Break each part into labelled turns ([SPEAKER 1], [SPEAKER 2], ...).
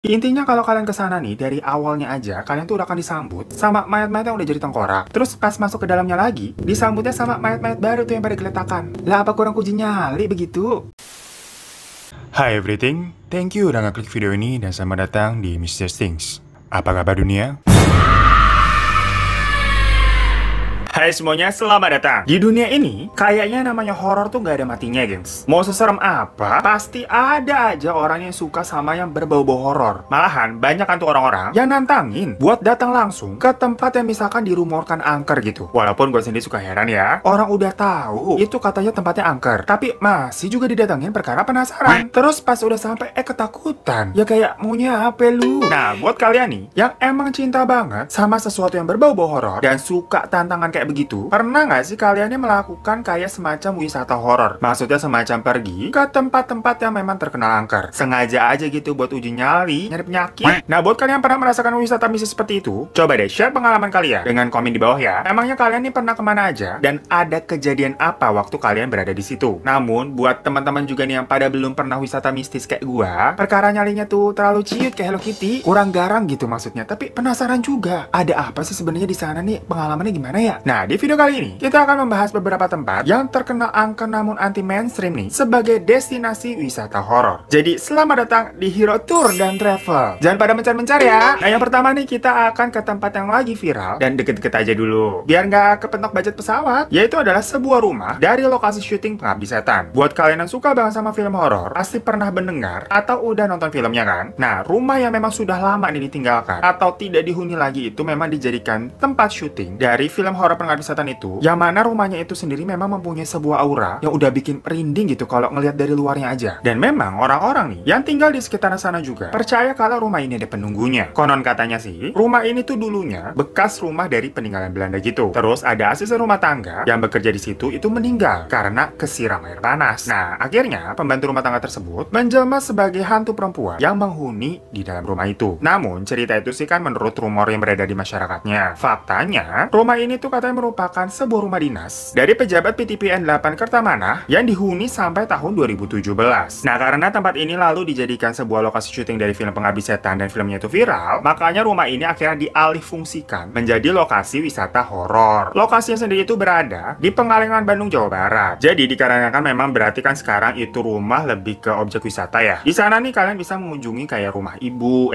[SPEAKER 1] Intinya kalau kalian ke sana nih, dari awalnya aja, kalian tuh udah akan disambut sama mayat-mayat yang udah jadi tengkorak. Terus pas masuk ke dalamnya lagi, disambutnya sama mayat-mayat baru tuh yang pada geletakan. Lah apa kurang uji nyali begitu? Hi everything, thank you udah ngeklik video ini dan selamat datang di Mr. Things. Apa kabar dunia? Hai semuanya, selamat datang. Di dunia ini, kayaknya namanya horor tuh gak ada matinya, gengs. Mau seserem apa, pasti ada aja orang yang suka sama yang berbau-bau horor. Malahan, banyak kan tuh orang-orang yang nantangin buat datang langsung ke tempat yang misalkan dirumorkan angker gitu. Walaupun gue sendiri suka heran ya, orang udah tahu itu katanya tempatnya angker, tapi masih juga didatangin perkara penasaran. Terus pas udah sampai, ketakutan. Ya kayak, maunya apa lu? Nah, buat kalian nih, yang emang cinta banget sama sesuatu yang berbau-bau horor dan suka tantangan kayak begitu, pernah nggak sih kalian yang melakukan kayak semacam wisata horor? Maksudnya semacam pergi ke tempat-tempat yang memang terkenal angker, sengaja aja gitu buat uji nyali, nyari penyakit. Nah, buat kalian yang pernah merasakan wisata misi seperti itu, coba deh share pengalaman kalian dengan komen di bawah ya. Emangnya kalian nih pernah kemana aja dan ada kejadian apa waktu kalian berada di situ? Namun buat teman-teman juga nih yang pada belum pernah wisata mistis kayak gua, perkara nyalinya tuh terlalu ciut kayak Hello Kitty, kurang garang gitu maksudnya. Tapi penasaran juga, ada apa sih sebenarnya di sana nih, pengalamannya gimana ya? Nah, di video kali ini, kita akan membahas beberapa tempat yang terkenal angker namun anti mainstream nih, sebagai destinasi wisata horor. Jadi, selamat datang di Hero Tour dan Travel. Jangan pada mencar-mencar ya. Nah, yang pertama nih, kita akan ke tempat yang lagi viral dan deket-deket aja dulu, biar nggak kepentok budget pesawat, yaitu adalah sebuah rumah dari lokasi syuting Pengabdi Setan. Buat kalian yang suka banget sama film horor, pasti pernah mendengar atau udah nonton filmnya kan? Nah, rumah yang memang sudah lama nih ditinggalkan atau tidak dihuni lagi itu memang dijadikan tempat syuting dari film horor Pengabdi Setan itu, yang mana rumahnya itu sendiri memang mempunyai sebuah aura yang udah bikin merinding gitu kalau ngelihat dari luarnya aja. Dan memang orang-orang nih yang tinggal di sekitaran sana juga percaya kalau rumah ini ada penunggunya. Konon katanya sih, rumah ini tuh dulunya bekas rumah dari peninggalan Belanda gitu. Terus ada asisten rumah tangga yang bekerja di situ itu meninggal karena kesiram air panas. Nah, akhirnya pembantu rumah tangga tersebut menjelma sebagai hantu perempuan yang menghuni di dalam rumah itu. Namun cerita itu sih kan menurut rumor yang beredar di masyarakatnya. Faktanya, rumah ini tuh katanya merupakan sebuah rumah dinas dari pejabat PTPN 8 Kertamanah yang dihuni sampai tahun 2017. Nah, karena tempat ini lalu dijadikan sebuah lokasi syuting dari film Pengabdi Setan dan filmnya itu viral, makanya rumah ini akhirnya dialih fungsikan menjadi lokasi wisata horor. Lokasinya sendiri itu berada di Pengalengan, Bandung, Jawa Barat. Jadi dikarenakan memang berarti kan sekarang itu rumah lebih ke objek wisata ya. Di sana nih kalian bisa mengunjungi kayak rumah ibu,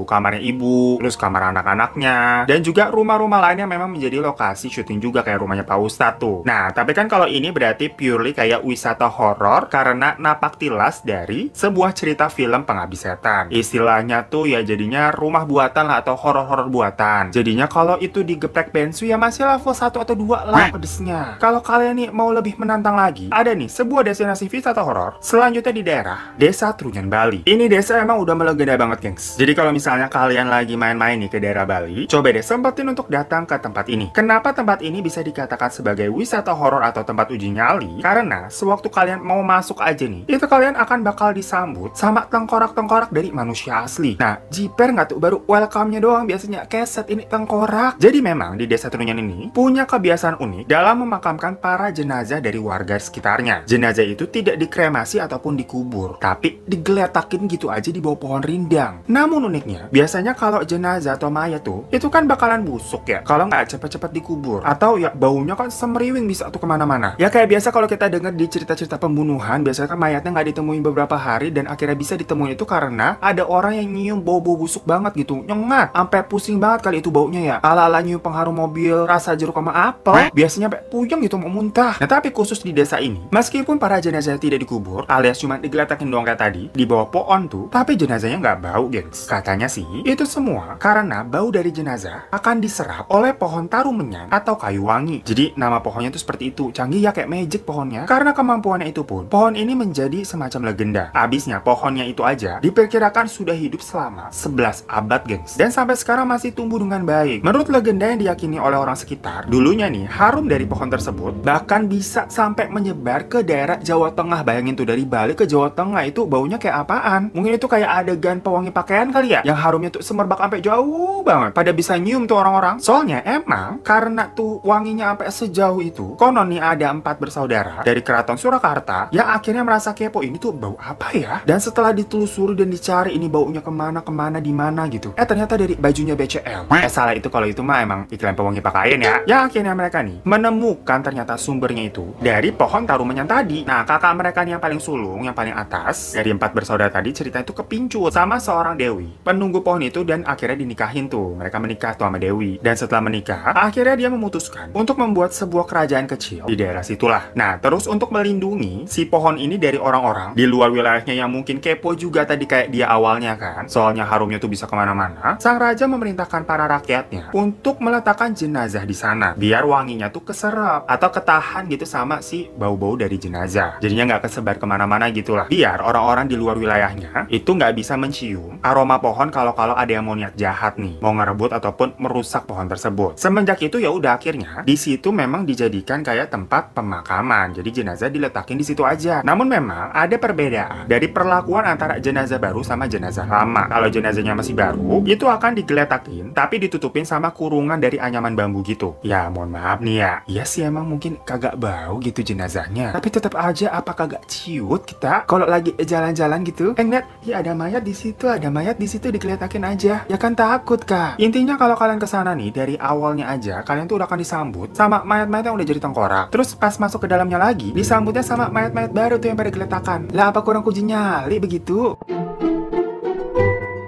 [SPEAKER 1] kamarnya ibu, terus kamar anak-anaknya, dan juga rumah-rumah lain yang memang menjadi lokasi syuting juga kayak rumahnya Pak Ustadz tuh. Nah, tapi kan kalau ini berarti purely kayak wisata horor karena napak tilas dari sebuah cerita film Pengabdi Setan. Istilahnya tuh ya jadinya rumah buatan lah atau horor-horor buatan. Jadinya kalau itu digeprek bensu ya masih level 1 atau 2 lah pedesnya. Kalau kalian nih mau lebih menantang lagi, ada nih sebuah destinasi wisata horor selanjutnya di daerah Desa Trunyan, Bali. Ini desa emang udah melegenda banget, gengs. Jadi kalau misalnya kalian lagi main-main nih ke daerah Bali, coba deh sempetin untuk datang ke tempat ini. Kenapa tempat ini bisa dikatakan sebagai wisata horor atau tempat uji nyali? Karena sewaktu kalian mau masuk aja nih, itu kalian akan bakal disambut sama tengkorak-tengkorak dari manusia asli. Nah, jiper nggak tuh, baru welcome-nya doang biasanya keset ini tengkorak. Jadi memang di Desa Trunyan ini punya kebiasaan unik dalam memakamkan para jenazah dari warga sekitarnya. Jenazah itu tidak dikremasi ataupun dikubur, tapi digeletakin gitu aja di bawah pohon rindang. Namun uniknya, biasanya kalau jenazah atau mayat tuh, itu kan bakalan busuk ya kalau nggak cepet-cepet dikubur. Atau ya baunya kan semeriwing bisa tuh kemana-mana. Ya kayak biasa kalau kita dengar di cerita-cerita pembunuhan, biasanya kan mayatnya nggak ditemuin beberapa hari dan akhirnya bisa ditemuin itu karena ada orang yang nyium bau-bau busuk banget gitu, nyengat, sampai pusing banget kali itu baunya ya. Ala-ala nyium pengharum mobil, rasa jeruk sama apel, biasanya sampai puyeng gitu mau muntah. Nah, tapi khusus di desa ini, meskipun para jenazah tidak dikubur, alias cuma digeletakin doang kayak tadi, di bawah pohon tuh, tapi jenazahnya nggak bau, gengs. Katanya sih, itu semua karena bau dari jenazah akan diserap oleh pohon tarumenyan atau kayu wangi. Jadi nama pohonnya itu seperti itu, canggih ya kayak magic pohonnya. Karena kemampuannya itu pun, pohon ini menjadi semacam legenda. Abisnya pohonnya itu aja diperkirakan sudah hidup selama 11 abad, gengs. Dan sampai sekarang masih tumbuh dengan baik. Menurut legenda yang diyakini oleh orang sekitar, dulunya nih harum dari pohon tersebut bahkan bisa sampai menyebar ke daerah Jawa Tengah. Bayangin tuh dari Bali ke Jawa Tengah itu baunya kayak apaan? Mungkin itu kayak adegan pewangi pakaian kali ya, yang harumnya tuh semerbak sampai jauh banget. Pada bisa nyium tuh orang-orang. Soalnya emang karena tuh wanginya sampai sejauh itu. Konon nih ada 4 bersaudara dari keraton Surakarta yang akhirnya merasa kepo, ini tuh bau apa ya? Dan setelah ditelusuri dan dicari ini baunya kemana di mana gitu. Ternyata dari bajunya BCL. Salah itu kalau itu mah emang iklan pewangi pakaian ya. Yang akhirnya mereka nih menemukan ternyata sumbernya itu dari pohon taruman yang tadi. Nah, kakak mereka nih yang paling sulung, yang paling atas dari 4 bersaudara tadi, cerita itu kepincut sama seorang Dewi, penunggu pohon itu, dan akhirnya dinikahin tuh. Mereka menikah tuh sama Dewi. Dan setelah menikah, akhirnya dia memutuskan untuk membuat sebuah kerajaan kecil di daerah situlah. Nah, terus untuk melindungi si pohon ini dari orang-orang di luar wilayahnya yang mungkin kepo juga tadi kayak dia awalnya kan, soalnya harumnya tuh bisa kemana-mana, sang raja memerintahkan para rakyatnya untuk meletakkan jenazah di sana biar wanginya tuh keserap atau ketahan gitu sama si bau-bau dari jenazah. Jadinya nggak kesebar kemana-mana gitulah, biar orang-orang di luar wilayahnya itu nggak bisa mencium aroma pohon kalau ada yang mau niat jahat nih, mau ngerebut ataupun merusak pohon tersebut. Semenjak itu ya udah akhirnya di situ memang dijadikan kayak tempat pemakaman. Jadi jenazah diletakin di situ aja. Namun memang ada perbedaan dari perlakuan antara jenazah baru sama jenazah lama. Kalau jenazahnya masih baru, itu akan digeletakin tapi ditutupin sama kurungan dari anyaman bambu gitu. Ya mohon maaf nih ya. Iya sih emang mungkin kagak bau gitu jenazahnya. Tapi tetap aja apa kagak ciut kita kalau lagi jalan-jalan gitu. Ngeliat, ya ada mayat di situ, ada mayat di situ, digeletakin aja. Ya kan takut kak. Intinya kalau kalian kesana nih dari awalnya aja, kalian tuh udah akan disambut sama mayat-mayat yang udah jadi tengkorak. Terus pas masuk ke dalamnya lagi, disambutnya sama mayat-mayat baru tuh yang pada geletakan. Lah apa kurang kuji nyali begitu?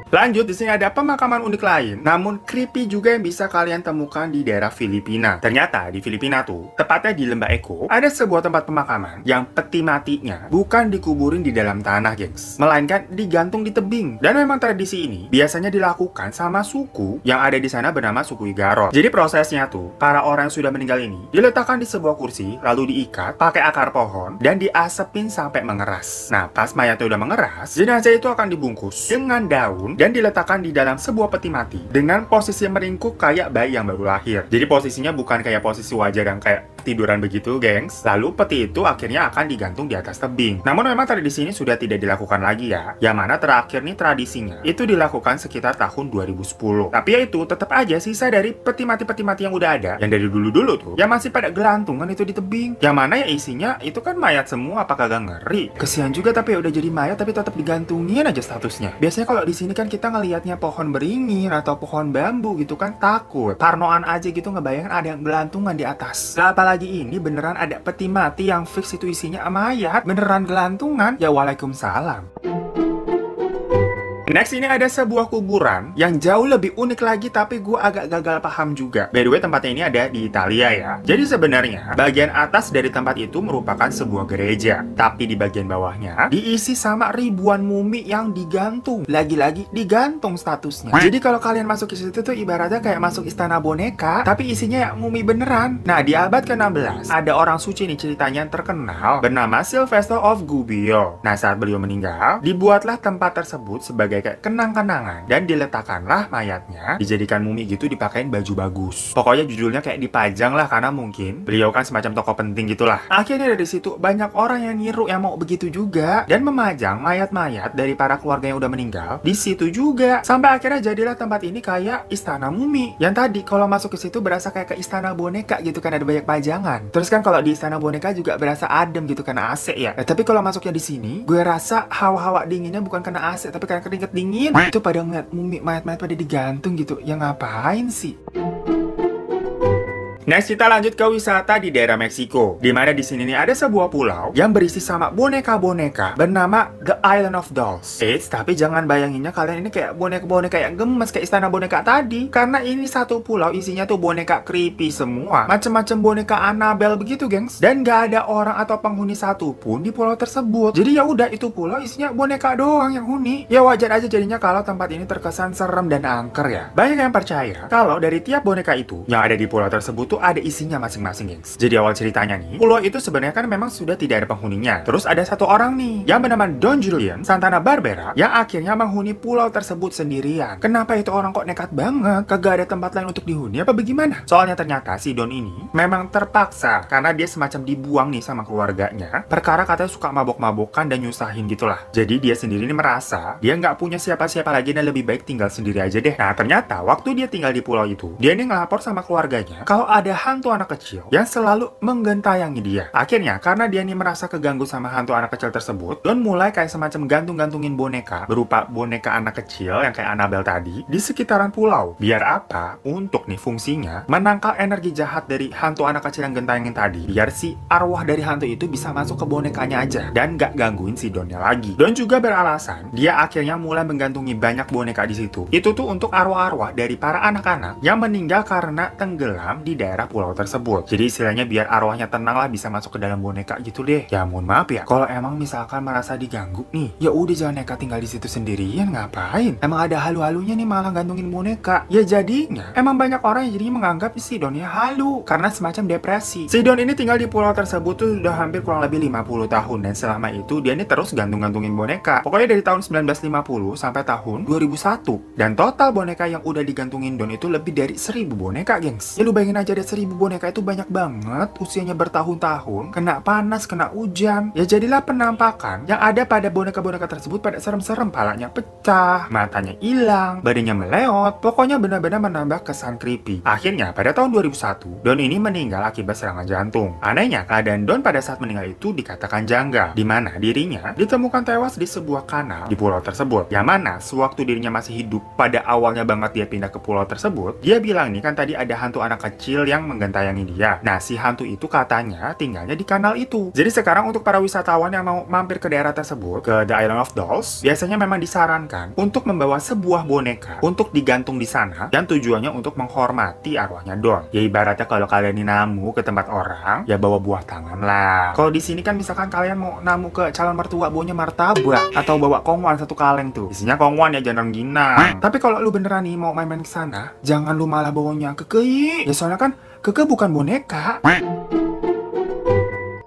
[SPEAKER 1] Lanjut, di sini ada pemakaman unik lain, namun creepy juga yang bisa kalian temukan di daerah Filipina. Ternyata di Filipina tuh, tepatnya di Lembah Eko, ada sebuah tempat pemakaman yang peti matinya bukan dikuburin di dalam tanah, gengs, melainkan digantung di tebing. Dan memang tradisi ini biasanya dilakukan sama suku yang ada di sana bernama suku Igorot. Jadi prosesnya tuh, para orang yang sudah meninggal ini diletakkan di sebuah kursi, lalu diikat pakai akar pohon dan diasepin sampai mengeras. Nah, pas mayatnya udah mengeras, jenazah itu akan dibungkus dengan daun dan diletakkan di dalam sebuah peti mati dengan posisi meringkuk kayak bayi yang baru lahir. Jadi posisinya bukan kayak posisi wajar yang kayak tiduran begitu, gengs. Lalu peti itu akhirnya akan digantung di atas tebing. Namun memang tradisi ini sudah tidak dilakukan lagi ya. Yang mana terakhir nih tradisinya itu dilakukan sekitar tahun 2010. Tapi ya itu tetap aja sisa dari peti mati yang udah ada, yang dari dulu-dulu tuh, yang masih pada gelantungan itu di tebing. Yang mana ya isinya itu kan mayat semua, apa kagak ngeri? Kesian juga tapi ya udah jadi mayat tapi tetap digantungin aja statusnya. Biasanya kalau di sini kan kita ngelihatnya pohon beringin atau pohon bambu gitu kan takut. Parnoan aja gitu ngebayangin ada yang gelantungan di atas. Lah apalagi ini beneran ada peti mati yang fix itu isinya mayat, beneran gelantungan. Ya waalaikumsalam. Next, ini ada sebuah kuburan yang jauh lebih unik lagi tapi gue agak gagal paham juga. By the way, tempatnya ini ada di Italia ya. Jadi sebenarnya bagian atas dari tempat itu merupakan sebuah gereja, tapi di bagian bawahnya diisi sama ribuan mumi yang digantung. Lagi-lagi digantung statusnya. Jadi kalau kalian masuk ke situ tuh ibaratnya kayak masuk istana boneka, tapi isinya ya mumi beneran. Nah, di abad ke-16 ada orang suci nih ceritanya yang terkenal bernama Sylvester of Gubbio. Nah, saat beliau meninggal, dibuatlah tempat tersebut sebagai kayak kenang-kenangan dan diletakkanlah mayatnya, dijadikan mumi gitu, dipakein baju bagus. Pokoknya judulnya kayak dipajang lah karena mungkin beliau kan semacam tokoh penting gitulah. Akhirnya dari situ banyak orang yang niru yang mau begitu juga dan memajang mayat-mayat dari para keluarga yang udah meninggal di situ juga. Sampai akhirnya jadilah tempat ini kayak istana mumi. Yang tadi kalau masuk ke situ berasa kayak ke istana boneka gitu kan, ada banyak pajangan. Terus kan kalau di istana boneka juga berasa adem gitu karena AC ya. Tapi kalau masuknya di sini, gue rasa hawa-hawa dinginnya bukan karena AC tapi karena keringet dingin. Itu pada ngeliat mumi mayat-mayat pada digantung gitu. Ya ngapain sih? Next, kita lanjut ke wisata di daerah Meksiko. Dimana di sini nih ada sebuah pulau yang berisi sama boneka-boneka bernama The Island of Dolls. Tapi jangan bayanginnya kalian ini kayak boneka-boneka yang gemes kayak istana boneka tadi. Karena ini satu pulau isinya tuh boneka creepy semua. Macem-macem boneka Annabelle begitu, gengs. Dan gak ada orang atau penghuni satupun di pulau tersebut. Jadi ya udah, itu pulau isinya boneka doang yang huni. Ya wajar aja jadinya kalau tempat ini terkesan serem dan angker ya. Banyak yang percaya kalau dari tiap boneka itu yang ada di pulau tersebut tuh ada isinya masing-masing, gengs. Jadi awal ceritanya nih, pulau itu sebenarnya kan memang sudah tidak ada penghuninya. Terus ada satu orang nih yang bernama Don Julian Santana Barbera yang akhirnya menghuni pulau tersebut sendirian. Kenapa itu orang kok nekat banget? Kagak ada tempat lain untuk dihuni apa bagaimana? Soalnya ternyata si Don ini memang terpaksa karena dia semacam dibuang nih sama keluarganya. Perkara katanya suka mabok-mabokan dan nyusahin gitulah. Jadi dia sendiri ini merasa dia nggak punya siapa-siapa lagi dan lebih baik tinggal sendiri aja deh. Nah ternyata waktu dia tinggal di pulau itu, dia ini ngelapor sama keluarganya kalau ada ada hantu anak kecil yang selalu menggentayangi dia. Akhirnya, karena dia nih merasa keganggu sama hantu anak kecil tersebut, Don mulai kayak semacam gantung-gantungin boneka berupa boneka anak kecil yang kayak Annabelle tadi di sekitaran pulau. Biar apa? Untuk nih fungsinya menangkal energi jahat dari hantu anak kecil yang gentayangin tadi. Biar si arwah dari hantu itu bisa masuk ke bonekanya aja dan gak gangguin si Donnya lagi. Don juga beralasan dia akhirnya mulai menggantungi banyak boneka di situ. Itu tuh untuk arwah-arwah dari para anak-anak yang meninggal karena tenggelam di daerah pulau tersebut. Jadi istilahnya biar arwahnya tenang lah, bisa masuk ke dalam boneka gitu deh. Ya mohon maaf ya, kalau emang misalkan merasa diganggu nih, ya udah jangan nekat tinggal di situ sendirian, ngapain? Emang ada halu-halunya nih malah gantungin boneka. Ya jadinya emang banyak orang yang jadinya menganggap si Donnya halu karena semacam depresi. Si Don ini tinggal di pulau tersebut tuh udah hampir kurang lebih 50 tahun dan selama itu dia ini terus gantung-gantungin boneka. Pokoknya dari tahun 1950 sampai tahun 2001. Dan total boneka yang udah digantungin Don itu lebih dari 1000 boneka, gengs. Ya lu bayangin aja, ada 1000 boneka itu banyak banget, usianya bertahun-tahun, kena panas, kena hujan. Ya jadilah penampakan yang ada pada boneka-boneka tersebut pada serem-serem, palanya pecah, matanya hilang, badannya meleot, pokoknya benar-benar menambah kesan creepy. Akhirnya pada tahun 2001, Don ini meninggal akibat serangan jantung. Anehnya, keadaan Don pada saat meninggal itu dikatakan janggal, di mana dirinya ditemukan tewas di sebuah kanal di pulau tersebut. Yang mana sewaktu dirinya masih hidup, pada awalnya banget dia pindah ke pulau tersebut, dia bilang nih kan tadi ada hantu anak kecil yang menggentayangi dia. Nah, si hantu itu katanya tinggalnya di kanal itu. Jadi sekarang untuk para wisatawan yang mau mampir ke daerah tersebut, ke The Island of Dolls, biasanya memang disarankan untuk membawa sebuah boneka untuk digantung di sana, dan tujuannya untuk menghormati arwahnya Don. Ya ibaratnya kalau kalian ini namu ke tempat orang, ya bawa buah tangan lah. Kalau di sini kan misalkan kalian mau namu ke calon mertua, bawanya martabak atau bawa kongwan satu kaleng tuh. Isinya kongwan ya, jangan rengginang. Tapi kalau lu beneran nih mau main-main ke sana, jangan lu malah bawanya kekei. Ya soalnya kan keke bukan boneka.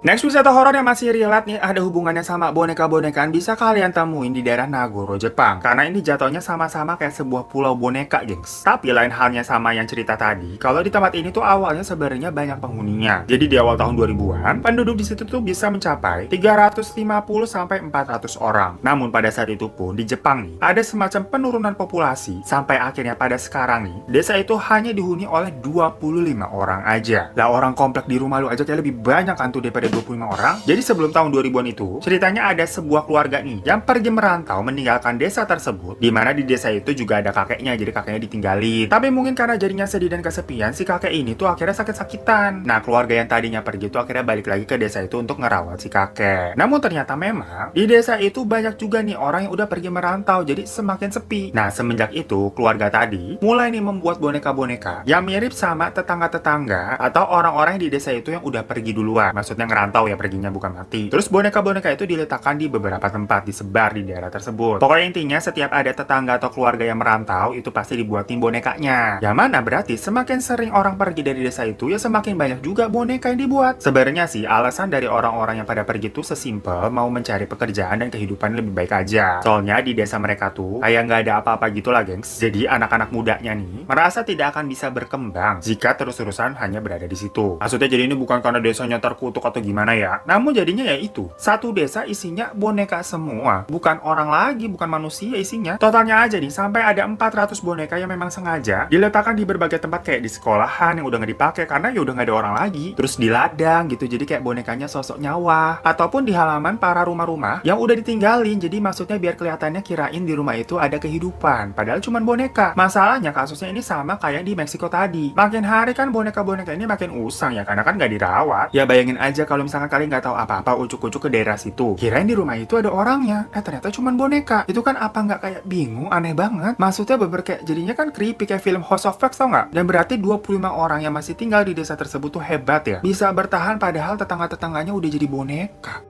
[SPEAKER 1] Next wisata horor yang masih relate nih, ada hubungannya sama boneka-bonekaan, bisa kalian temuin di daerah Nagoro, Jepang. Karena ini jatuhnya sama-sama kayak sebuah pulau boneka, gengs. Tapi lain halnya sama yang cerita tadi, kalau di tempat ini tuh awalnya sebenarnya banyak penghuninya. Jadi di awal tahun 2000-an, penduduk di situ tuh bisa mencapai 350 sampai 400 orang. Namun pada saat itu pun di Jepang nih, ada semacam penurunan populasi sampai akhirnya pada sekarang nih, desa itu hanya dihuni oleh 25 orang aja. Lah orang komplek di rumah lu aja kayak lebih banyak kan tuh daripada 25 orang. Jadi sebelum tahun 2000-an itu, ceritanya ada sebuah keluarga nih yang pergi merantau meninggalkan desa tersebut, di mana di desa itu juga ada kakeknya, jadi kakeknya ditinggalin. Tapi mungkin karena jadinya sedih dan kesepian, si kakek ini tuh akhirnya sakit-sakitan. Nah, keluarga yang tadinya pergi tuh akhirnya balik lagi ke desa itu untuk ngerawat si kakek. Namun ternyata memang di desa itu banyak juga nih orang yang udah pergi merantau, jadi semakin sepi. Nah, semenjak itu keluarga tadi mulai nih membuat boneka-boneka yang mirip sama tetangga-tetangga atau orang-orang di desa itu yang udah pergi duluan. Maksudnya ngerantau ya, perginya bukan mati. Terus boneka-boneka itu diletakkan di beberapa tempat, disebar di daerah tersebut. Pokoknya intinya setiap ada tetangga atau keluarga yang merantau, itu pasti dibuatin bonekanya. Yang mana berarti semakin sering orang pergi dari desa itu, ya semakin banyak juga boneka yang dibuat. Sebenarnya sih alasan dari orang-orang yang pada pergi itu sesimpel mau mencari pekerjaan dan kehidupan lebih baik aja. Soalnya di desa mereka tuh kayak nggak ada apa-apa gitu lah, gengs. Jadi anak-anak mudanya nih merasa tidak akan bisa berkembang jika terus-terusan hanya berada di situ. Maksudnya jadi ini bukan karena desanya terkutuk atau gimana ya. Namun jadinya ya itu, satu desa isinya boneka semua. Bukan orang lagi, bukan manusia isinya. Totalnya aja nih, sampai ada 400 boneka yang memang sengaja diletakkan di berbagai tempat, kayak di sekolahan yang udah nggak dipakai karena ya udah nggak ada orang lagi. Terus di ladang gitu, jadi kayak bonekanya sosok nyawa. Ataupun di halaman para rumah-rumah yang udah ditinggalin. Jadi maksudnya biar kelihatannya kirain di rumah itu ada kehidupan. Padahal cuma boneka. Masalahnya kasusnya ini sama kayak di Meksiko tadi. Makin hari kan boneka-boneka ini makin usang ya, karena kan nggak dirawat. Ya bayangin aja kalau misalkan kalian nggak tahu apa-apa, ucuk-ucuk ke daerah situ, kirain di rumah itu ada orangnya, ternyata cuma boneka. Itu kan apa nggak kayak bingung, aneh banget. Maksudnya bener kayak jadinya kan creepy kayak film House of Wax, tau nggak? Dan berarti 25 orang yang masih tinggal di desa tersebut tuh hebat ya, bisa bertahan padahal tetangga-tetangganya udah jadi boneka.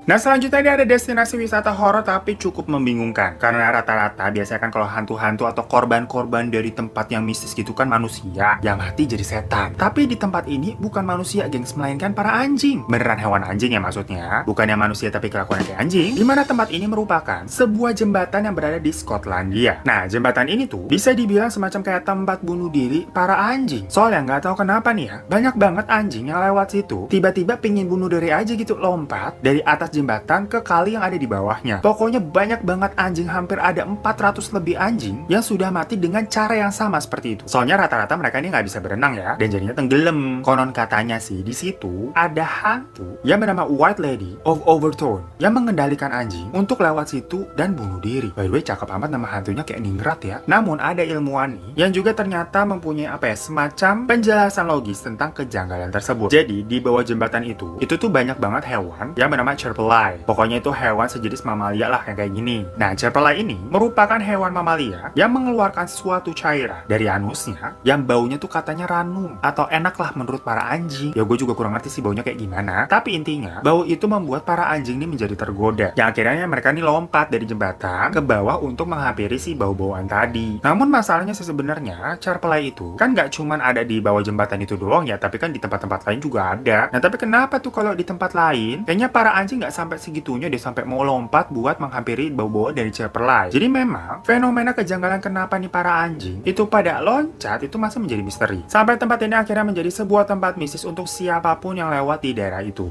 [SPEAKER 1] Nah selanjutnya ini ada destinasi wisata horor tapi cukup membingungkan. Karena rata-rata biasanya kan kalau hantu-hantu atau korban-korban dari tempat yang mistis gitu kan manusia yang mati jadi setan. Tapi di tempat ini bukan manusia, gengs, melainkan para anjing. Beneran hewan anjing ya maksudnya, bukannya manusia tapi kelakuan kayak anjing. Dimana tempat ini merupakan sebuah jembatan yang berada di Skotlandia. Nah jembatan ini tuh bisa dibilang semacam kayak tempat bunuh diri para anjing. Soalnya nggak tahu kenapa nih ya, banyak banget anjing yang lewat situ tiba-tiba pingin bunuh diri aja gitu, lompat dari atas jembatan ke kali yang ada di bawahnya. Pokoknya banyak banget anjing, hampir ada 400 lebih anjing yang sudah mati dengan cara yang sama seperti itu. Soalnya rata-rata mereka ini nggak bisa berenang ya, dan jadinya tenggelam. Konon katanya sih di situ ada hantu yang bernama White Lady of Overtone yang mengendalikan anjing untuk lewat situ dan bunuh diri. By the way, cakep amat nama hantunya, kayak ningrat ya. Namun ada ilmuwan nih yang juga ternyata mempunyai semacam penjelasan logis tentang kejanggalan tersebut. Jadi di bawah jembatan itu tuh banyak banget hewan yang bernama Cerpelai. Pokoknya itu hewan sejenis mamalia lah yang kayak gini. Nah, Cerpelai ini merupakan hewan mamalia yang mengeluarkan suatu cairan dari anusnya yang baunya tuh katanya ranum atau enak lah menurut para anjing. Ya gue juga kurang ngerti sih baunya kayak gimana, tapi intinya bau itu membuat para anjing ini menjadi tergoda. Yang akhirnya mereka ini lompat dari jembatan ke bawah untuk menghampiri si bau-bauan tadi. Namun masalahnya sebenarnya Cerpelai itu kan nggak cuman ada di bawah jembatan itu doang ya, tapi kan di tempat-tempat lain juga ada. Nah, tapi kenapa tuh kalau di tempat lain kayaknya para anjing nggak sampai segitunya deh, sampai mau lompat buat menghampiri bau-bauan dari Cerpelai. Jadi memang fenomena kejanggalan kenapa nih para anjing itu pada loncat itu masih menjadi misteri. Sampai tempat ini akhirnya menjadi sebuah tempat mistis untuk siapapun yang lewat di daerah itu.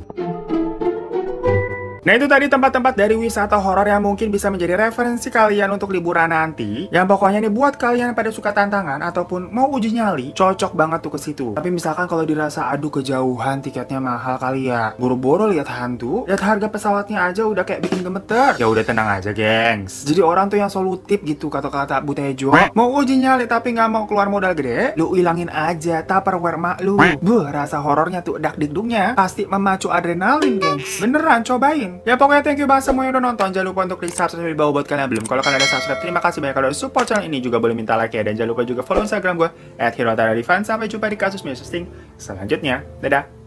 [SPEAKER 1] Nah, itu tadi tempat-tempat dari wisata horor yang mungkin bisa menjadi referensi kalian untuk liburan nanti. Yang pokoknya nih buat kalian pada suka tantangan ataupun mau uji nyali, cocok banget tuh ke situ. Tapi misalkan kalau dirasa aduh kejauhan, tiketnya mahal kali ya, buru-buru lihat hantu, lihat harga pesawatnya aja udah kayak bikin gemeter. Ya udah tenang aja, gengs. Jadi orang tuh yang solutif gitu kata-kata Butejo. Mau uji nyali tapi nggak mau keluar modal gede, lu ilangin aja Tupperware mak lu. Rasa horornya tuh dak-dikduknya pasti memacu adrenalin, gengs. Beneran, cobain. Ya pokoknya thank you banget semua yang udah nonton. Jangan lupa untuk klik subscribe di bawah buat kalian yang belum. Kalau kalian udah subscribe, terima kasih banyak. Kalau udah support channel ini juga boleh minta like ya. Dan jangan lupa juga follow Instagram gue @HeroTaradivan. Sampai jumpa di kasus selanjutnya. Dadah.